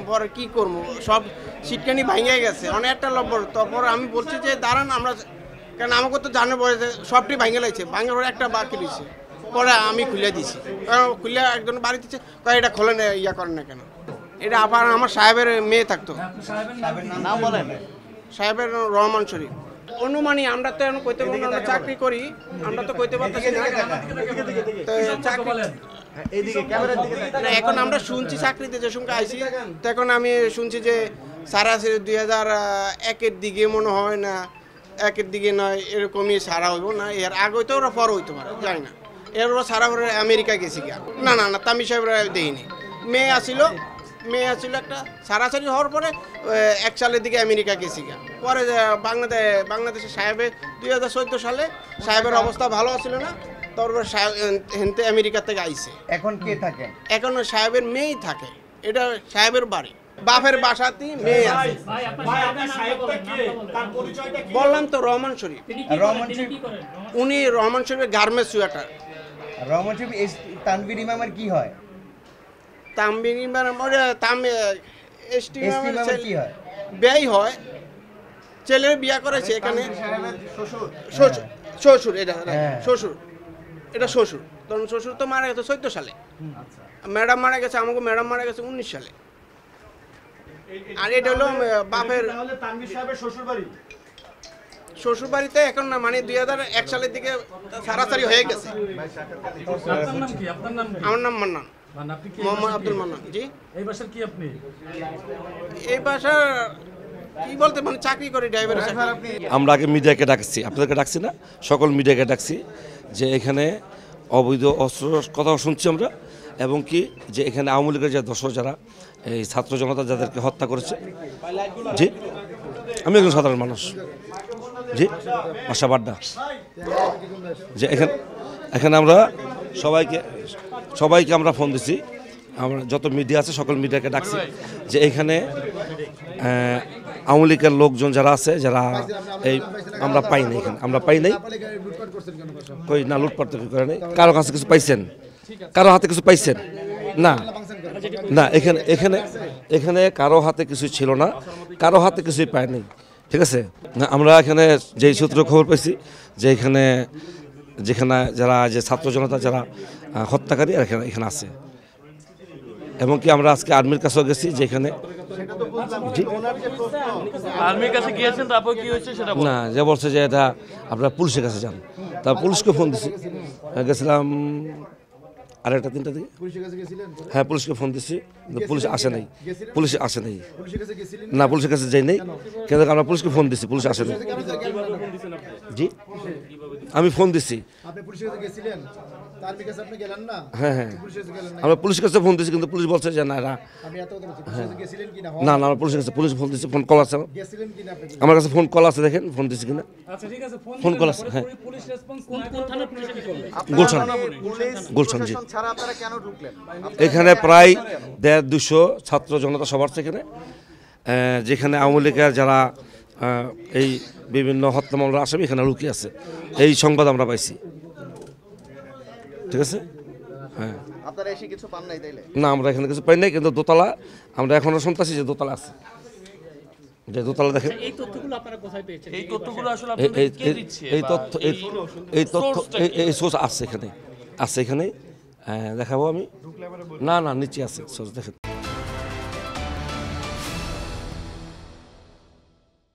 পরে কি করবো, সব সিটকানি ভাঙে গেছে অনেকটা লব্বর। তারপর আমি বলছি যে দাঁড়ান আমরা, কারণ আমাকে তো জানার পরে যে সবটি ভাঙে লাগছে, ভাঙার পরে একটা বাকি দিচ্ছে। পরে আমি খুলে দিছি, কারণ খুলে একজন বাড়ি দিচ্ছে, কয় এটা খোলে না, ইয়া করেন না কেন। এটা আবার আমার সাহেবের মেয়ে থাকতো, নাম বলেন, সাহেবের রহমান শরীফ। অনুমানী আমরা তো এখন কইতে পারবো না, চাকরি করি আমরা তো কইতে পারতেছি না। এখন আমরা শুনছি চাকরিতে যে সঙ্গে আইসি, তো এখন আমি শুনছি যে সারা 2001-এর দিকে মনে হয় না, 1-এর দিকে নয়, এরকমই সারা হইব না, এর আগে হইতে ওরা পর হইতে পারে, জানি না। এর ওরা সারা করে আমেরিকা গেছি গিয়া, না না না তামি সাহেবরা দেয়নি। মেয়ে আসিল একটা সারাসারি হওয়ার পরে 1 সালের দিকে আমেরিকা গেছি গিয়া। পরে বাংলাদেশের সাহেবের 2014 সালে সাহেবের অবস্থা ভালো ছিল না, তারপর হেনতে আমেরিকা থেকে আইছে। এখন কে থাকে? এখন সাহেবের মেয়েই থাকে, এটা সাহেবের বাড়ি, বাপের বাসাতেই মেয়ে আছে। বললাম তো রহমান শরীফ। উনি রহমান শরীফের গার্মেন্টস সোয়েটার। রহমান শরীফ তানভীর ইমামের কি হয়? তানভীর ইমামের কি হয়? ব্যয় হয়, ছেলের বিয়া করেছে এখানে। শ্বশুর, এটা শ্বশুর, এটা শ্বশুর। তখন শ্বশুর তো মারা গেছে 14 সালে, ম্যাডাম মারা গেছে, আমাকে ম্যাডাম মারা গেছে 19 সালে। আর এটা হলো বাপের শ্বশুর বাড়িতে এখন না, মানে 2001 সালের দিকে সারাসারি হয়ে গেছে। আমার নাম মান্নান, মোহাম্মদ আব্দুল মান্নান। জি, এই বাসার কি আপনি? এই বাসার কি বলতে, মানে চাকরি করি, ড্রাইভারের চাকরি। আমরা আগে মিডিয়াকে ডাকছি, আপনাদেরকে ডাকছি না, সকল মিডিয়াকে ডাকছি যে এখানে অবৈধ অস্ত্র কথা শুনছি আমরা, এবং কি যে এখানে আওয়ামী লীগের যে দর্শক যারা এই ছাত্র জনতা যাদেরকে হত্যা করেছে। জি, আমি একজন সাধারণ মানুষ। জি, আশা বাড্ডা। যে এখানে আমরা সবাইকে আমরা ফোন দিছি, আমরা যত মিডিয়া আছে সকল মিডিয়াকে ডাকছি যে এখানে আওয়ামী লীগের লোকজন যারা আছে, যারা এই আমরা পাই নাই, এখানে আমরা পাই নাই। কই না, লুটপাট তো করে নাই। কারো কাছে কিছু পাইছেন? কারো হাতে কিছু পাইছেন? না না, এখানে কারো হাতে কিছু ছিল না, কারো হাতে কিছুই পায়নি। ঠিক আছে, আমরা এখানে যেই সূত্র খবর পাইছি যে যেখানে যারা যে ছাত্র জনতা যারা হত্যাকারী এখানে আছে, এবং কি আমরা আজকে আর্মির কাছেও গেছি, যেখানে না যে বলছে যে এটা আপনারা পুলিশের কাছে যান, তা পুলিশকে ফোন দিছি, গেছিলাম 2:30-3টা দিকে। হ্যাঁ, পুলিশকে ফোন দিচ্ছি, পুলিশ আসে নাই। না, পুলিশের কাছে যাই নাই, কিন্তু আমরা পুলিশকে ফোন দিচ্ছি, পুলিশ আসে নাই। জি, আমি ফোন দিচ্ছি। হ্যাঁ হ্যাঁ, আমরা পুলিশের কাছে ফোন দিচ্ছি, কিন্তু পুলিশ বলছে যে না, না না, আমরা পুলিশের কাছে ফোন দিচ্ছি, ফোন কল আছে আমার কাছে, ফোন কল আছে, দেখেন ফোন দিচ্ছি কিনা। ফোন কল আছে, হ্যাঁ, গুলশান। জি, এখানে প্রায় 150-200 ছাত্র জনতা সবার সেখানে, যেখানে আওয়ামী লীগের যারা এই বিভিন্ন হত্যা মামলার আসামি এখানে লুকিয়ে আছে, এই সংবাদ আমরা পাইছি। ঠিক আছে, হ্যাঁ। না, আমরা এখানে কিছু পাই নাই, কিন্তু দোতলা আমরা এখনো শুনতেছি যে দোতলা আছে, যে দোতলা দেখেন। এই সোর্স আছে এখানে, দেখাবো আমি। না না, নিচে আছে সোর্স, দেখেন।